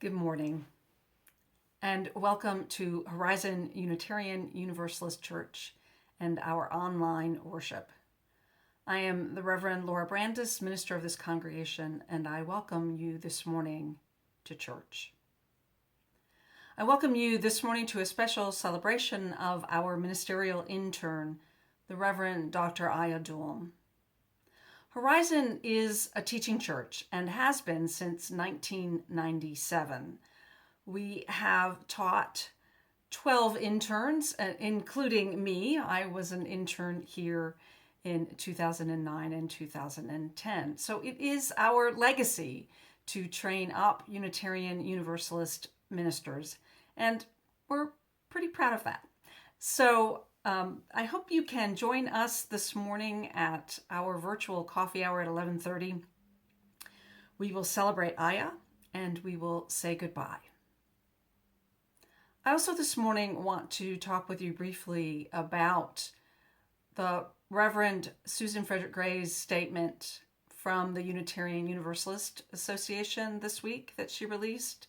Good morning, and welcome to Horizon Unitarian Universalist Church and our online worship. I am the Reverend Laura Brandis, minister of this congregation, and I welcome you this morning to church. I welcome you this morning to a special celebration of our ministerial intern, the Reverend Dr. Aya Dulm. Horizon is a teaching church and has been since 1997. We have taught 12 interns, including me. I was an intern here in 2009 and 2010. So it is our legacy to train up Unitarian Universalist ministers, and we're pretty proud of that. So I hope you can join us this morning at our virtual coffee hour at 11:30. We will celebrate Aya and we will say goodbye. I also this morning want to talk with you briefly about the Reverend Susan Frederick Gray's statement from the Unitarian Universalist Association this week that she released.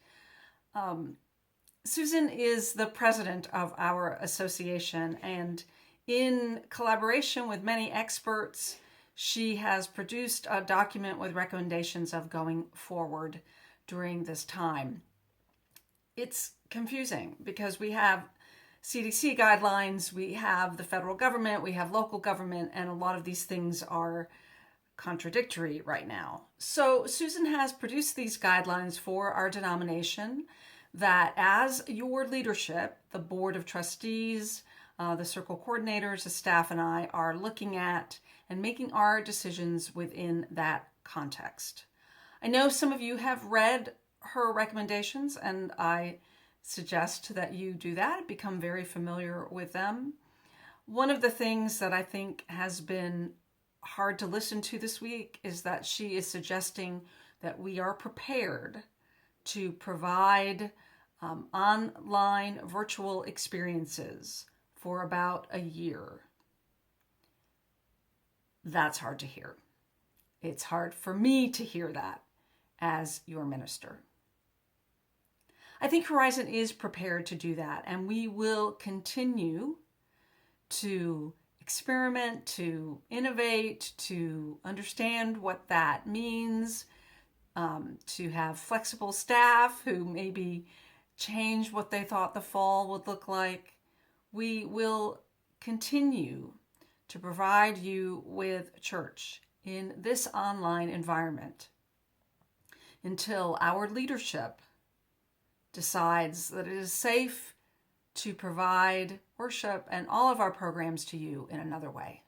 Susan is the president of our association, and in collaboration with many experts, she has produced a document with recommendations of going forward during this time. It's confusing because we have CDC guidelines, we have the federal government, we have local government, and a lot of these things are contradictory right now. So Susan has produced these guidelines for our denomination that as your leadership, the board of trustees, the circle coordinators, the staff, and I are looking at and making our decisions within that context. I know some of you have read her recommendations, and I suggest that you do that, become very familiar with them. One of the things that I think has been hard to listen to this week is that she is suggesting that we are prepared to provide online virtual experiences for about a year. That's hard to hear. It's hard for me to hear that as your minister. I think Horizon is prepared to do that, and we will continue to experiment, to innovate, to understand what that means, to have flexible staff who maybe change what they thought the fall would look like. We will continue to provide you with church in this online environment until our leadership decides that it is safe to provide worship and all of our programs to you in another way.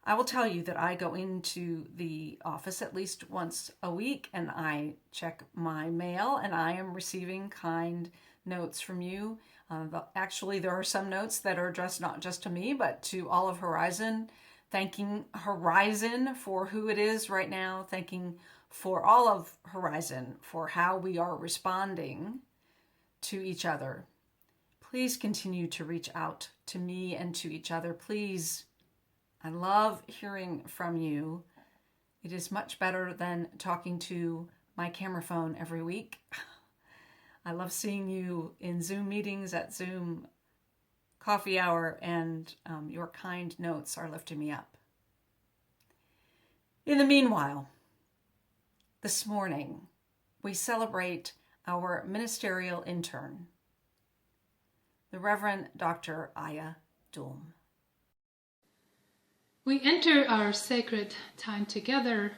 I will tell you that I go into the office at least once a week and I check my mail, and I am receiving kind notes from you. Actually, there are some notes that are addressed not just to me, but to all of Horizon, thanking Horizon for who it is right now, thanking for all of Horizon for how we are responding to each other. Please continue to reach out to me and to each other. Please, I love hearing from you. It is much better than talking to my camera phone every week. I love seeing you in Zoom meetings, at Zoom coffee hour, and your kind notes are lifting me up. In the meanwhile, this morning, we celebrate our ministerial intern, the Reverend Dr. Aya Dulm. We enter our sacred time together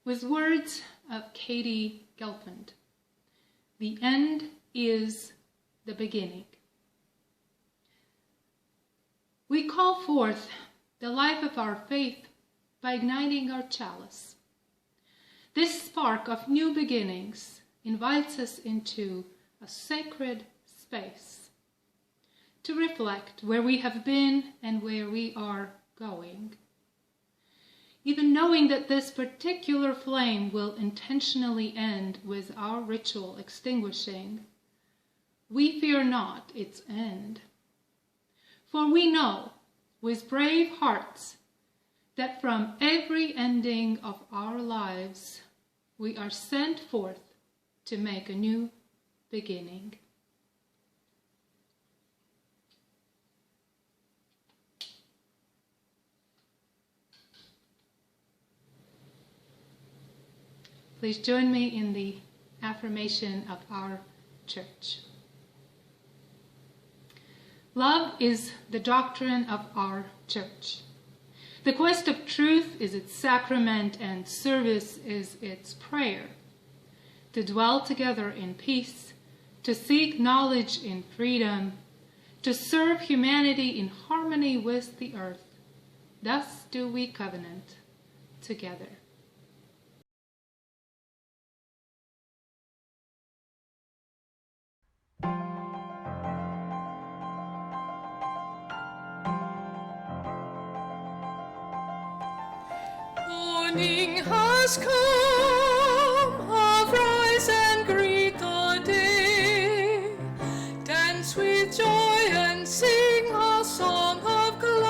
with words of Katie Gelfand. The end is the beginning. We call forth the life of our faith by igniting our chalice. This spark of new beginnings invites us into a sacred space to reflect where we have been and where we are going. Even knowing that this particular flame will intentionally end with our ritual extinguishing, we fear not its end. For we know with brave hearts that from every ending of our lives we are sent forth to make a new beginning. Please join me in the affirmation of our church. Love is the doctrine of our church. The quest of truth is its sacrament, and service is its prayer. To dwell together in peace, to seek knowledge in freedom, to serve humanity in harmony with the earth. Thus do we covenant together. Morning has come, arise and greet the day. Dance with joy and sing a song of gladness.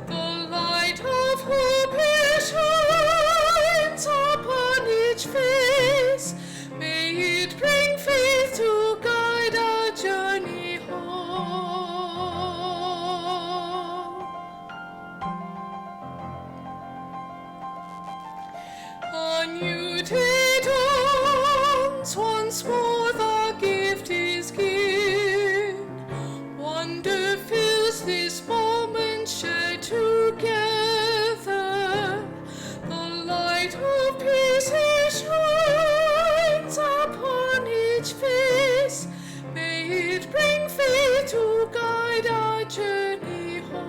The light of hope shines upon each face. May it bring faith to guide our journey home. A new day dawns, once more the gift is given. Wonder fills this moment shared together. The light of peace shines upon each face. May it bring faith to guide our journey home.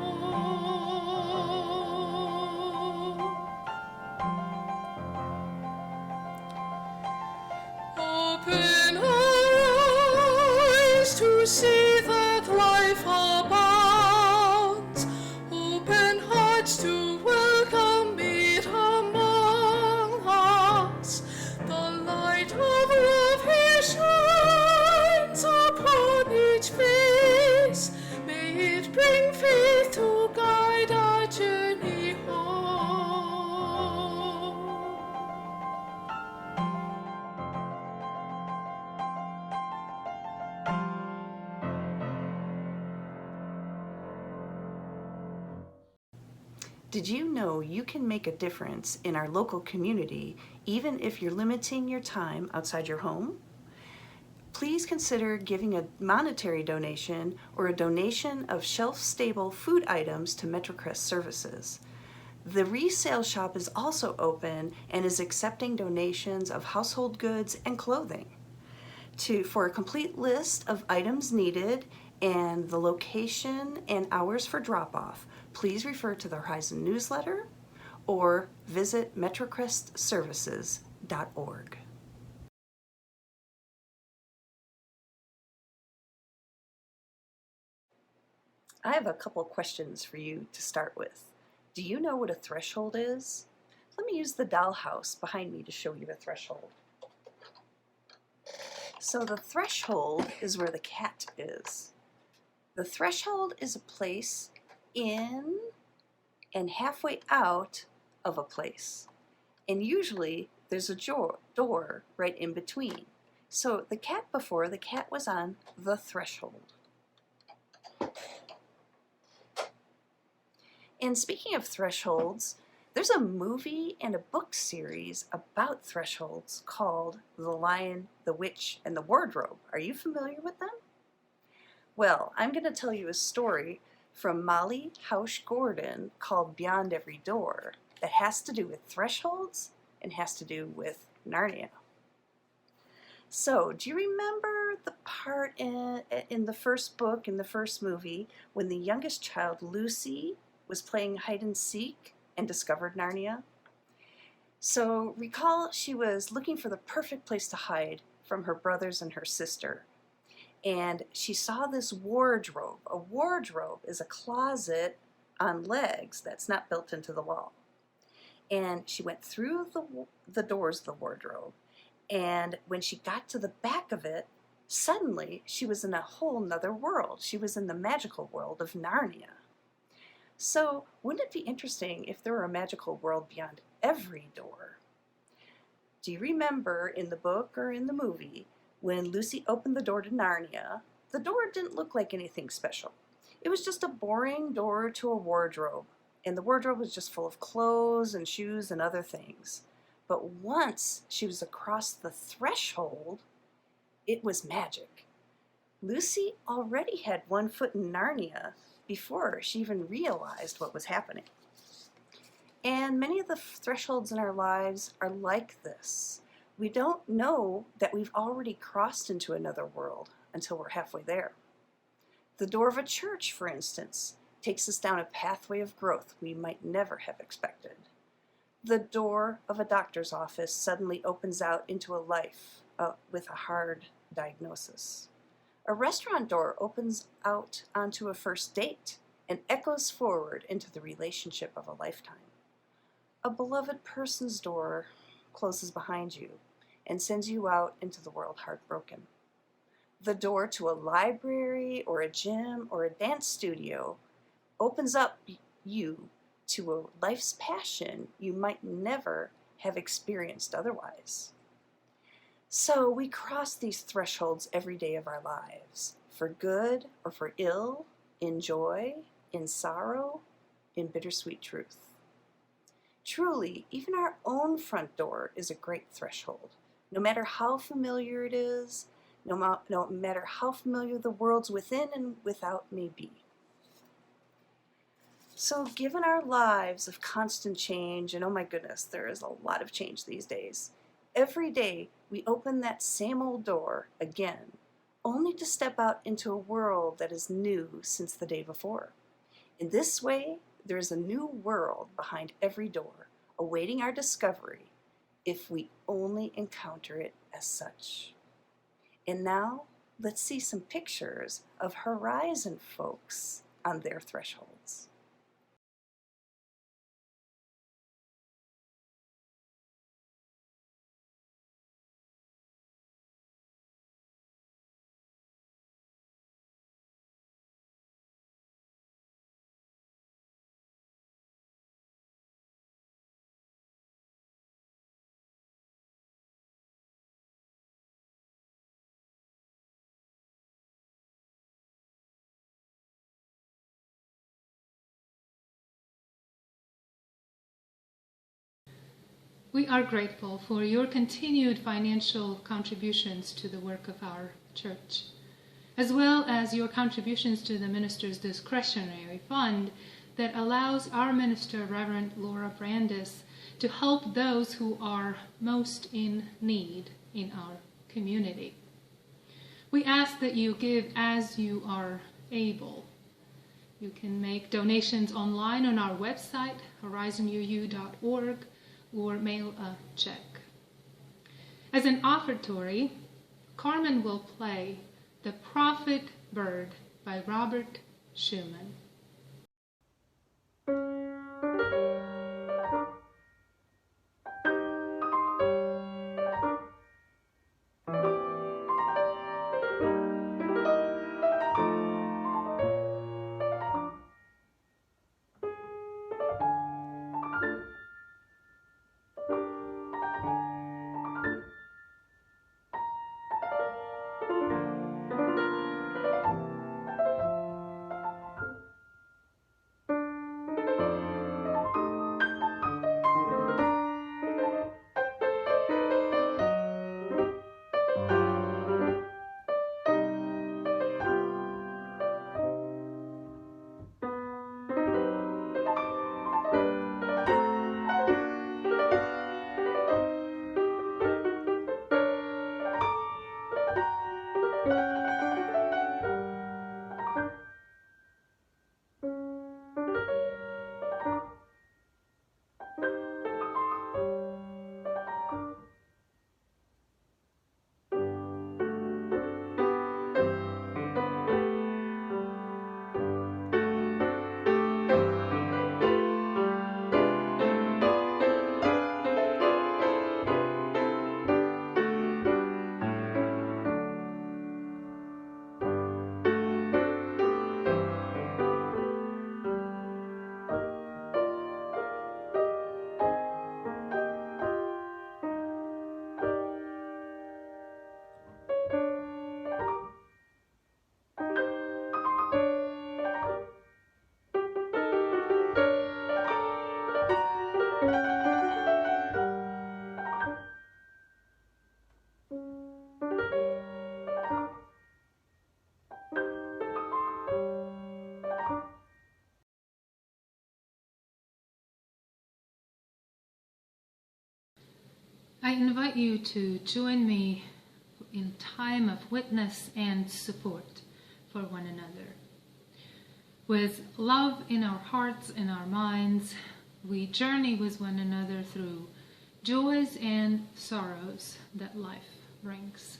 Open our eyes to see that life abounds. Open hearts to welcome it among us. The light of love shines upon each face. May it bring faith to guide our journey home. Did you know you can make a difference in our local community even if you're limiting your time outside your home? Please consider giving a monetary donation or a donation of shelf-stable food items to MetroCrest Services. The resale shop is also open and is accepting donations of household goods and clothing. For a complete list of items needed and the location and hours for drop-off, please refer to the Horizon newsletter or visit metrocrestservices.org. I have a couple questions for you to start with. Do you know what a threshold is? Let me use the dollhouse behind me to show you the threshold. So the threshold is where the cat is. The threshold is a place in and halfway out of a place. And usually there's a door right in between. So the cat was on the threshold. And speaking of thresholds, there's a movie and a book series about thresholds called The Lion, the Witch, and the Wardrobe. Are you familiar with them? Well, I'm going to tell you a story from Molly Hausch Gordon called Beyond Every Door that has to do with thresholds and has to do with Narnia. So, do you remember the part in the first book, in the first movie, when the youngest child, Lucy, was playing hide and seek and discovered Narnia? So, recall she was looking for the perfect place to hide from her brothers and her sister. And she saw this wardrobe. A wardrobe is a closet on legs that's not built into the wall. And she went through the doors of the wardrobe. And when she got to the back of it, suddenly she was in a whole nother world. She was in the magical world of Narnia. So wouldn't it be interesting if there were a magical world beyond every door? Do you remember in the book or in the movie when Lucy opened the door to Narnia? The door didn't look like anything special. It was just a boring door to a wardrobe, and the wardrobe was just full of clothes and shoes and other things. But once she was across the threshold, it was magic. Lucy already had one foot in Narnia before she even realized what was happening. And many of the thresholds in our lives are like this. We don't know that we've already crossed into another world until we're halfway there. The door of a church, for instance, takes us down a pathway of growth we might never have expected. The door of a doctor's office suddenly opens out into a life with a hard diagnosis. A restaurant door opens out onto a first date and echoes forward into the relationship of a lifetime. A beloved person's door closes behind you and sends you out into the world heartbroken. The door to a library or a gym or a dance studio opens up you to a life's passion you might never have experienced otherwise. So we cross these thresholds every day of our lives, for good or for ill, in joy, in sorrow, in bittersweet truth. Truly, even our own front door is a great threshold. No matter how familiar it is, no matter how familiar the worlds within and without may be. So given our lives of constant change, and oh my goodness, there is a lot of change these days, every day we open that same old door again, only to step out into a world that is new since the day before. In this way, there is a new world behind every door, awaiting our discovery, if we only encounter it as such. And now, let's see some pictures of Horizon folks on their thresholds. We are grateful for your continued financial contributions to the work of our church, as well as your contributions to the minister's discretionary fund that allows our minister, Reverend Laura Brandis, to help those who are most in need in our community. We ask that you give as you are able. You can make donations online on our website, horizonuu.org, or mail a check. As an offertory, Carmen will play The Prophet Bird by Robert Schumann. I invite you to join me in time of witness and support for one another. With love in our hearts and our minds, we journey with one another through joys and sorrows that life brings.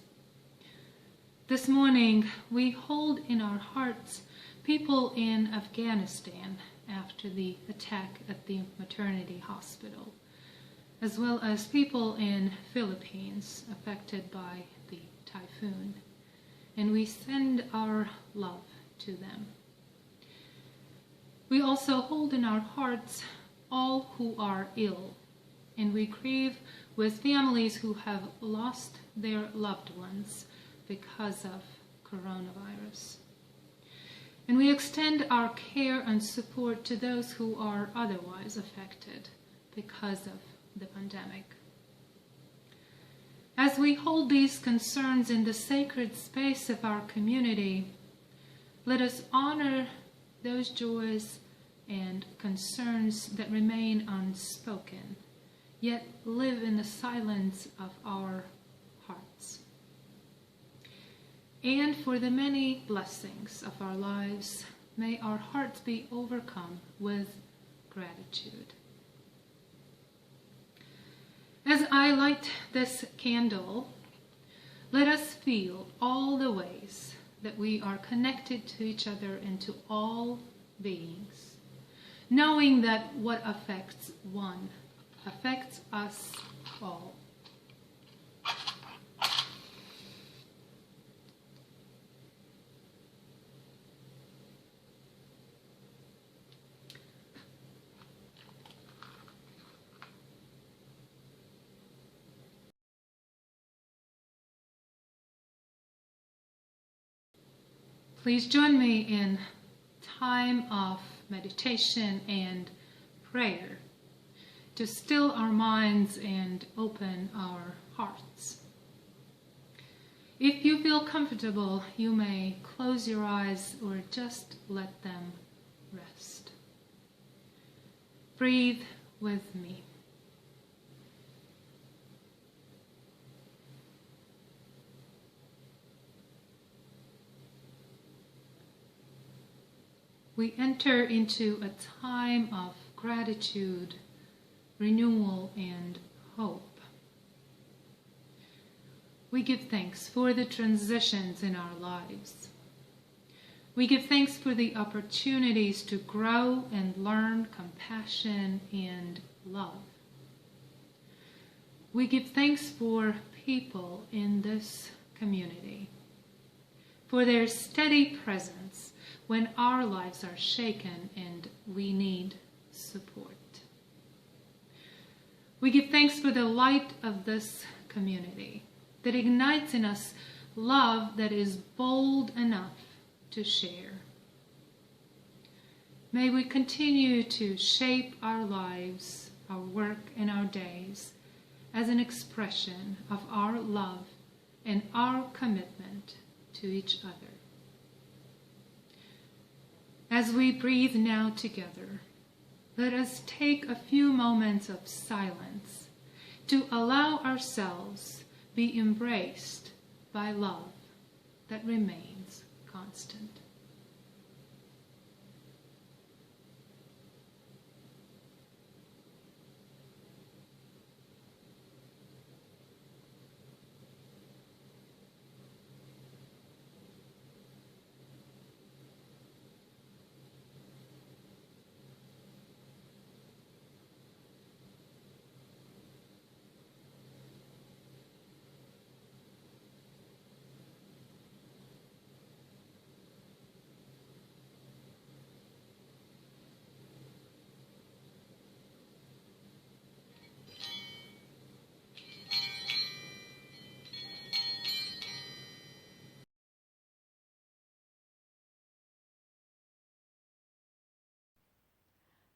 This morning, we hold in our hearts people in Afghanistan after the attack at the maternity hospital, as well as people in Philippines affected by the typhoon, and we send our love to them. We also hold in our hearts all who are ill, and we grieve with families who have lost their loved ones because of coronavirus. And we extend our care and support to those who are otherwise affected because of the pandemic. As we hold these concerns in the sacred space of our community, let us honor those joys and concerns that remain unspoken, yet live in the silence of our hearts. And for the many blessings of our lives, may our hearts be overcome with gratitude. As I light this candle, let us feel all the ways that we are connected to each other and to all beings, knowing that what affects one affects us all. Please join me in time of meditation and prayer to still our minds and open our hearts. If you feel comfortable, you may close your eyes or just let them rest. Breathe with me. We enter into a time of gratitude, renewal, and hope. We give thanks for the transitions in our lives. We give thanks for the opportunities to grow and learn compassion and love. We give thanks for people in this community, for their steady presence when our lives are shaken and we need support. We give thanks for the light of this community that ignites in us love that is bold enough to share. May we continue to shape our lives, our work, and our days as an expression of our love and our commitment to each other. As we breathe now together, let us take a few moments of silence to allow ourselves be embraced by love that remains constant.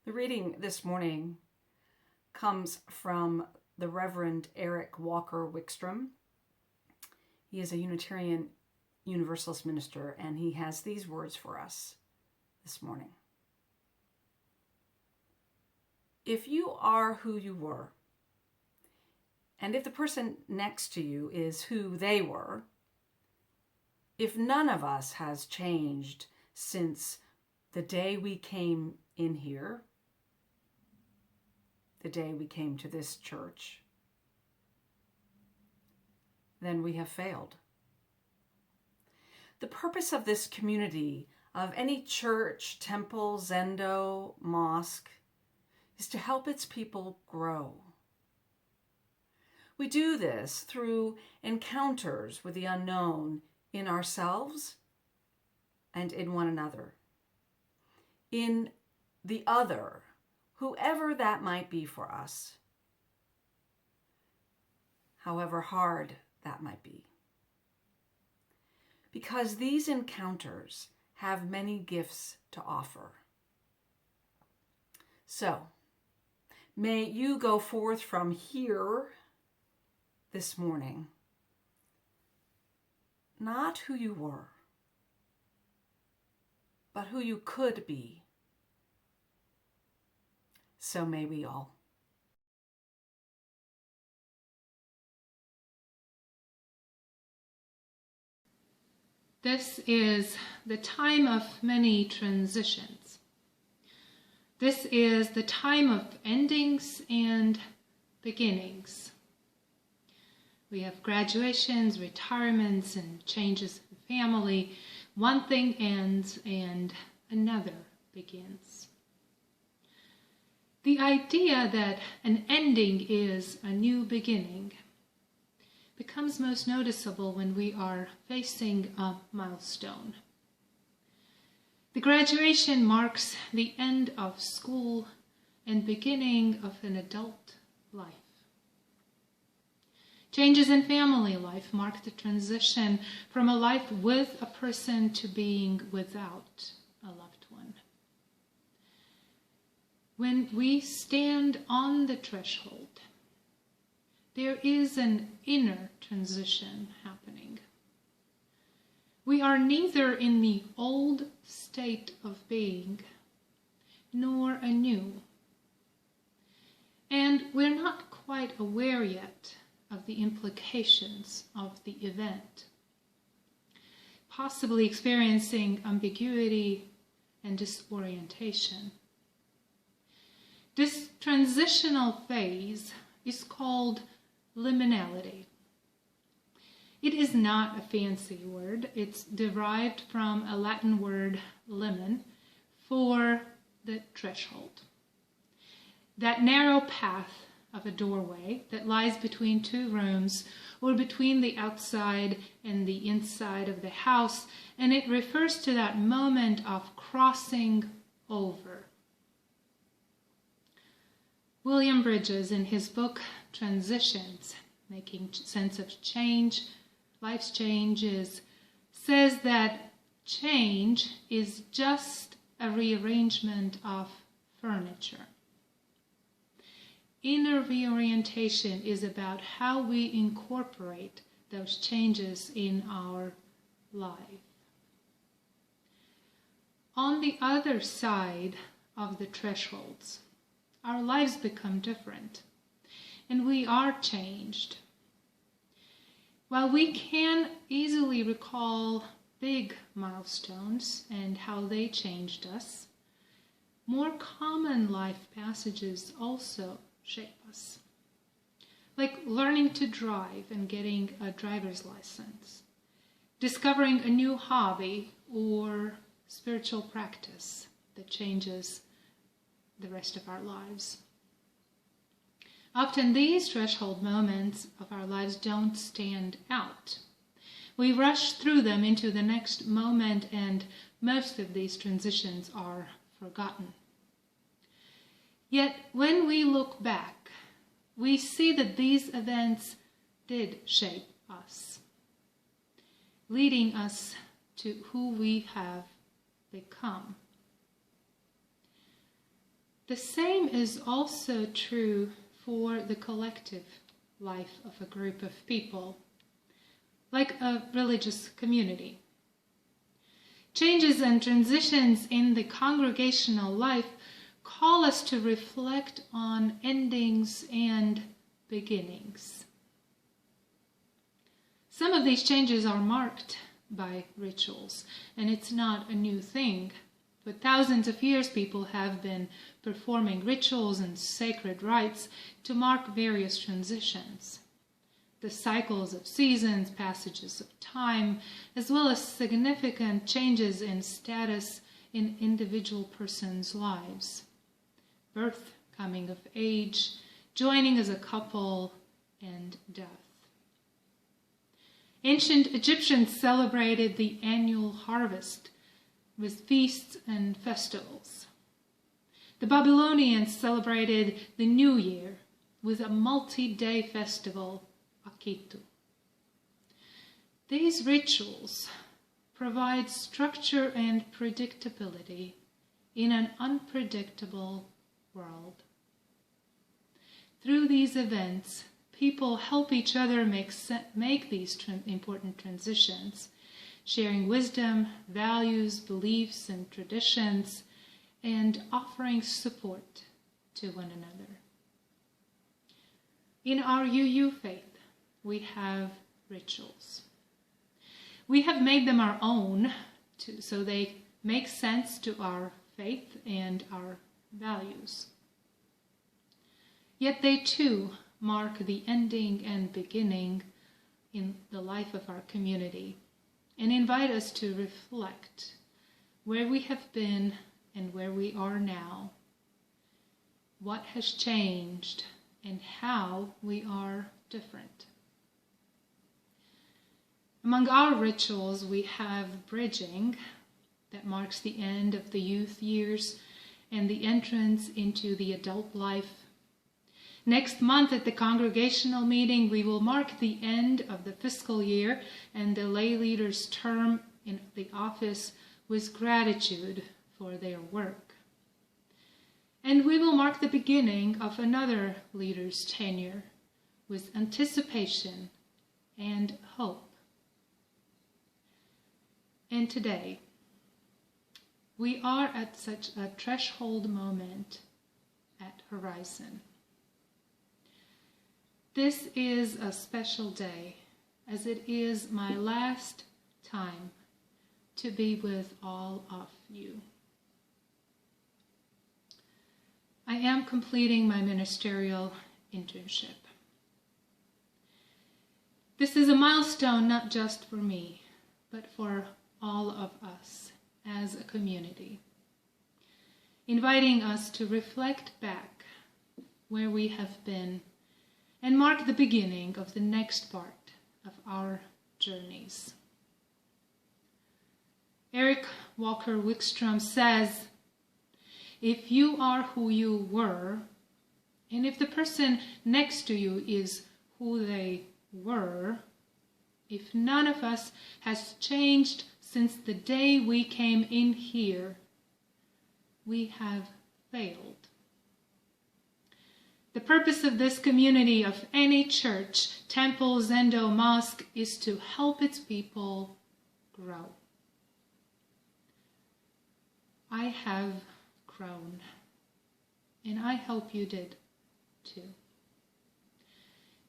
The reading this morning comes from the Reverend Eric Walker Wickstrom. He is a Unitarian Universalist minister, and he has these words for us this morning. If you are who you were, and if the person next to you is who they were, if none of us has changed since the day we came in here, the day we came to this church, then we have failed. The purpose of this community, of any church, temple, zendo, mosque, is to help its people grow. We do this through encounters with the unknown in ourselves and in one another, in the other, whoever that might be for us, however hard that might be. Because these encounters have many gifts to offer. So, may you go forth from here this morning, not who you were, but who you could be. So may we all. This is the time of many transitions. This is the time of endings and beginnings. We have graduations, retirements, and changes in family. One thing ends and another begins. The idea that an ending is a new beginning becomes most noticeable when we are facing a milestone. The graduation marks the end of school and beginning of an adult life. Changes in family life mark the transition from a life with a person to being without a loved one. When we stand on the threshold, there is an inner transition happening. We are neither in the old state of being, nor a new. And we're not quite aware yet of the implications of the event, possibly experiencing ambiguity and disorientation. This transitional phase is called liminality. It is not a fancy word. It's derived from a Latin word, limen, for the threshold. That narrow path of a doorway that lies between two rooms, or between the outside and the inside of the house, and it refers to that moment of crossing over. William Bridges, in his book Transitions, Making Sense of Change, Life's Changes, says that change is just a rearrangement of furniture. Inner reorientation is about how we incorporate those changes in our life. On the other side of the thresholds, our lives become different, and we are changed. While we can easily recall big milestones and how they changed us, more common life passages also shape us. Like learning to drive and getting a driver's license, discovering a new hobby or spiritual practice that changes the rest of our lives. Often these threshold moments of our lives don't stand out. We rush through them into the next moment, and most of these transitions are forgotten. Yet when we look back, we see that these events did shape us, leading us to who we have become. The same is also true for the collective life of a group of people, like a religious community. Changes and transitions in the congregational life call us to reflect on endings and beginnings. Some of these changes are marked by rituals, and it's not a new thing. For thousands of years, people have been performing rituals and sacred rites to mark various transitions. The cycles of seasons, passages of time, as well as significant changes in status in individual persons' lives. Birth, coming of age, joining as a couple, and death. Ancient Egyptians celebrated the annual harvest with feasts and festivals. The Babylonians celebrated the New Year with a multi-day festival, Akitu. These rituals provide structure and predictability in an unpredictable world. Through these events, people help each other make these important transitions, sharing wisdom, values, beliefs, and traditions, and offering support to one another. In our UU faith, we have rituals. We have made them our own so they make sense to our faith and our values. Yet they too mark the ending and beginning in the life of our community and invite us to reflect where we have been and where we are now, what has changed, and how we are different. Among our rituals, we have bridging, that marks the end of the youth years and the entrance into the adult life. Next month at the congregational meeting, we will mark the end of the fiscal year and the lay leaders' term in the office with gratitude for their work. And we will mark the beginning of another leader's tenure with anticipation and hope. And today, we are at such a threshold moment at Horizon. This is a special day, as it is my last time to be with all of you. I am completing my ministerial internship. This is a milestone not just for me, but for all of us as a community, inviting us to reflect back where we have been and mark the beginning of the next part of our journeys. Eric Walker Wickstrom says, if you are who you were, and if the person next to you is who they were, if none of us has changed since the day we came in here, we have failed. The purpose of this community, of any church, temple, zendo, mosque, is to help its people grow. I have grown, and I hope you did too.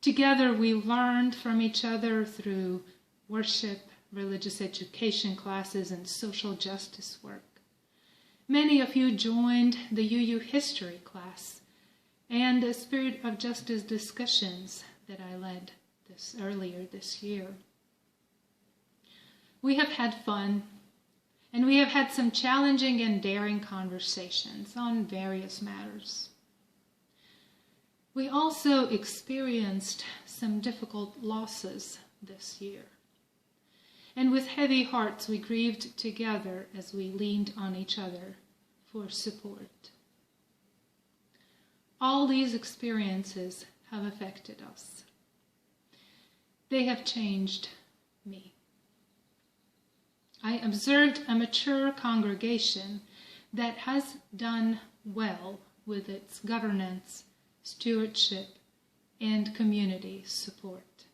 Together we learned from each other through worship, religious education classes, and social justice work. Many of you joined the UU history class and the Spirit of Justice discussions that I led earlier this year. We have had fun, and we have had some challenging and daring conversations on various matters. We also experienced some difficult losses this year. And with heavy hearts, we grieved together as we leaned on each other for support. All these experiences have affected us. They have changed me. I observed a mature congregation that has done well with its governance, stewardship, and community support.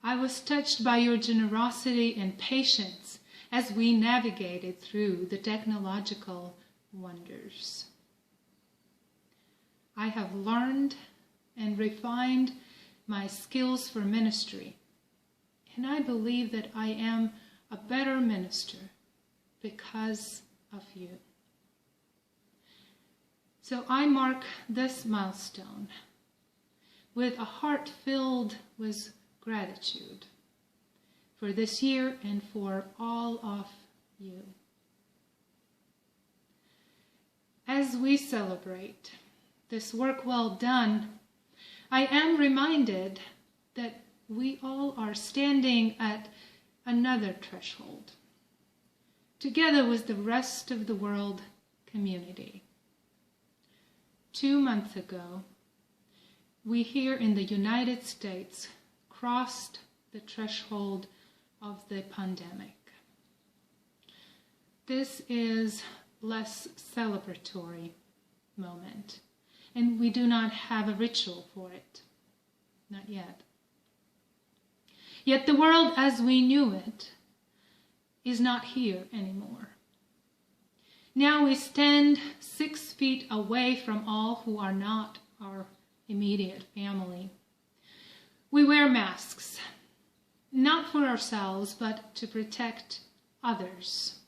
I was touched by your generosity and patience as we navigated through the technological wonders. I have learned and refined my skills for ministry, and I believe that I am a better minister because of you. So I mark this milestone with a heart filled with gratitude for this year and for all of you. As we celebrate this work well done, I am reminded that we all are standing at another threshold, together with the rest of the world community. 2 months ago, we here in the United States crossed the threshold of the pandemic. This is less celebratory moment, and we do not have a ritual for it, not yet. Yet the world as we knew it is not here anymore. Now we stand 6 feet away from all who are not our immediate family. We wear masks, not for ourselves, but to protect others.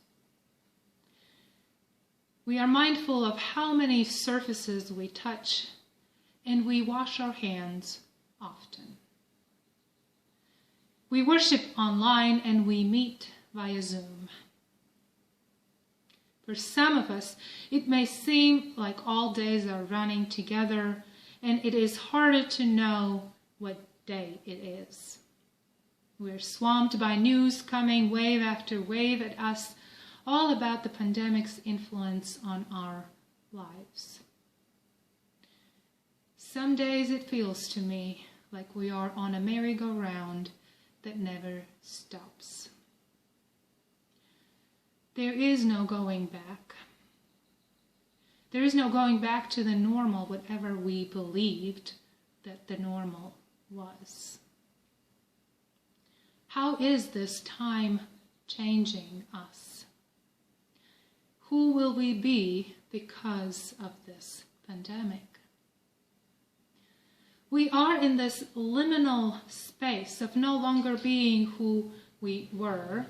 We are mindful of how many surfaces we touch, and we wash our hands often. We worship online and we meet via Zoom. For some of us, it may seem like all days are running together, and it is harder to know what day it is. We're swamped by news coming wave after wave at us, all about the pandemic's influence on our lives. Some days it feels to me like we are on a merry-go-round that never stops. There is no going back. There is no going back to the normal, whatever we believed that the normal was. How is this time changing us? Who will we be because of this pandemic? We are in this liminal space of no longer being who we were,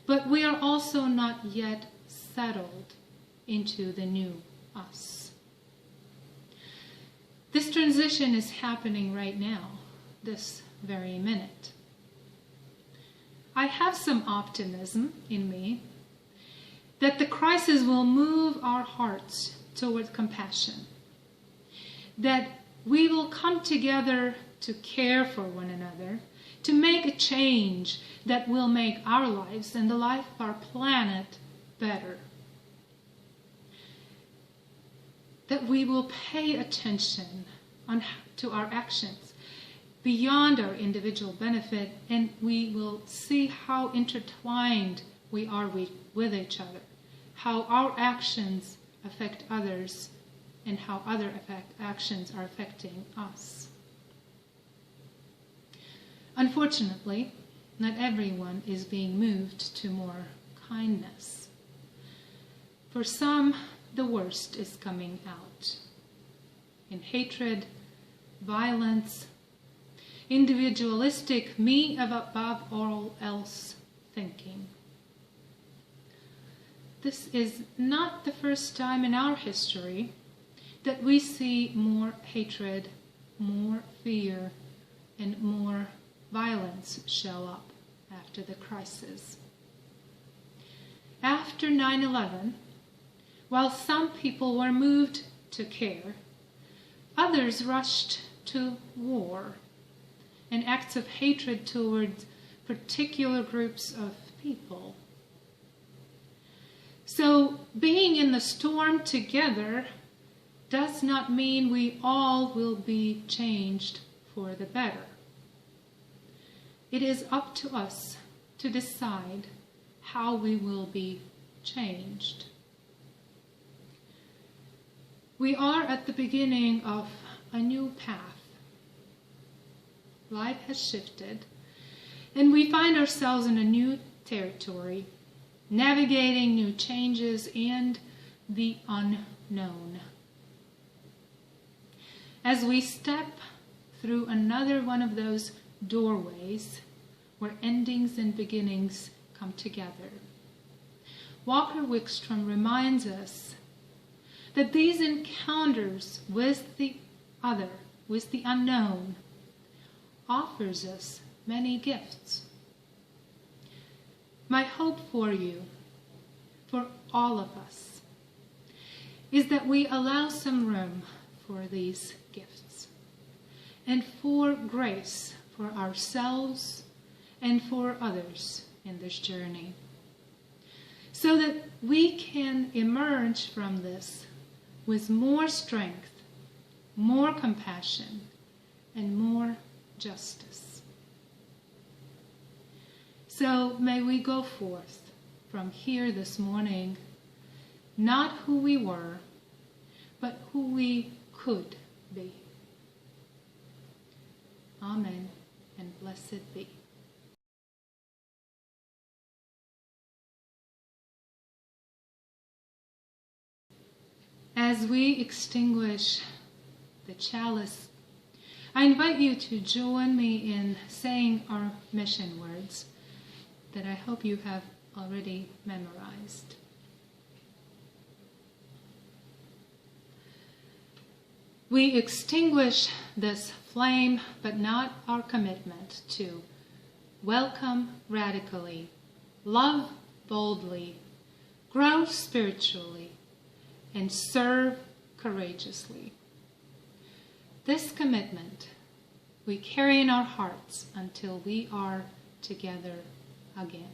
but we are also not yet settled into the new us. This transition is happening right now, this very minute. I have some optimism in me that the crisis will move our hearts toward compassion, that we will come together to care for one another, to make a change that will make our lives and the life of our planet better. That we will pay attention to our actions beyond our individual benefit, and we will see how intertwined we are with each other, how our actions affect others, and how other actions are affecting us. Unfortunately, not everyone is being moved to more kindness. For some, the worst is coming out in hatred, violence, individualistic, me above all else thinking. This is not the first time in our history that we see more hatred, more fear, and more violence show up after the crisis. After 9/11, while some people were moved to care, others rushed to war and acts of hatred towards particular groups of people. So being in the storm together does not mean we all will be changed for the better. It is up to us to decide how we will be changed. We are at the beginning of a new path. Life has shifted, and we find ourselves in a new territory, navigating new changes and the unknown. As we step through another one of those doorways where endings and beginnings come together, Walker Wickstrom reminds us that these encounters with the other, with the unknown, offers us many gifts. My hope for you, for all of us, is that we allow some room for these gifts and for grace for ourselves and for others in this journey, so that we can emerge from this with more strength, more compassion, and more justice. So may we go forth from here this morning, not who we were, but who we could be. Amen, and blessed be. As we extinguish the chalice, I invite you to join me in saying our mission words that I hope you have already memorized. We extinguish this flame, but not our commitment to welcome radically, love boldly, grow spiritually, and serve courageously. This commitment we carry in our hearts until we are together again.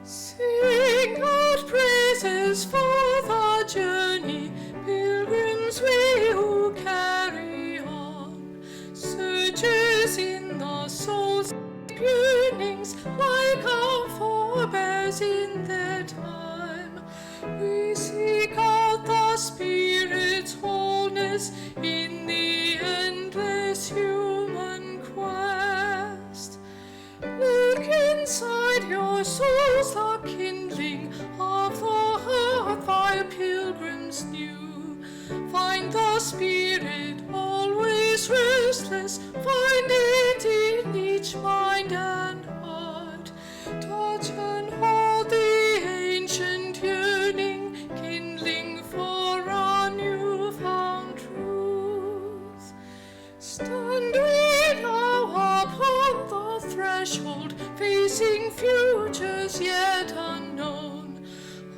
Sing out praises for the journey, pilgrims we who carry on. Searchers in the soul's yearnings, like our forebears in their time. We seek out the Spirit's wholeness in the endless human quest. Look inside your souls, the kindling of the heart thy pilgrims knew. Find the Spirit always restless, find it in each mind and heart. Touch and hold the ancient yearning, kindling for a new-found truth. Stand we now upon the threshold, facing futures yet unknown.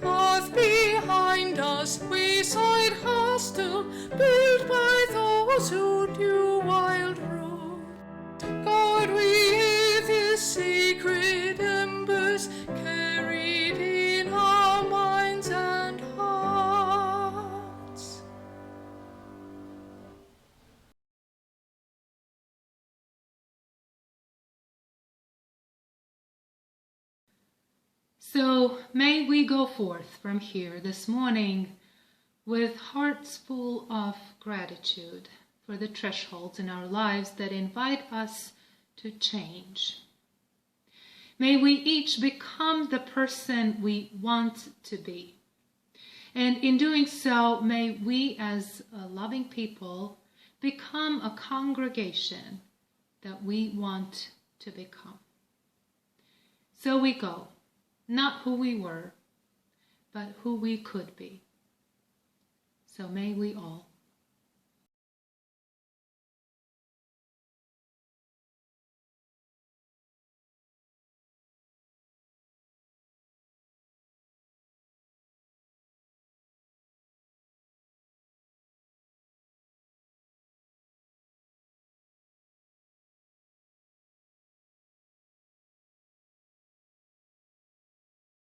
Earth behind us, wayside hostel, built by those who knew wild road. God, we hear this sacred embers carried in our minds and hearts. So may we go forth from here this morning with hearts full of gratitude for the thresholds in our lives that invite us to change. May we each become the person we want to be. And in doing so, may we as loving people become a congregation that we want to become. So we go, not who we were, but who we could be. So may we all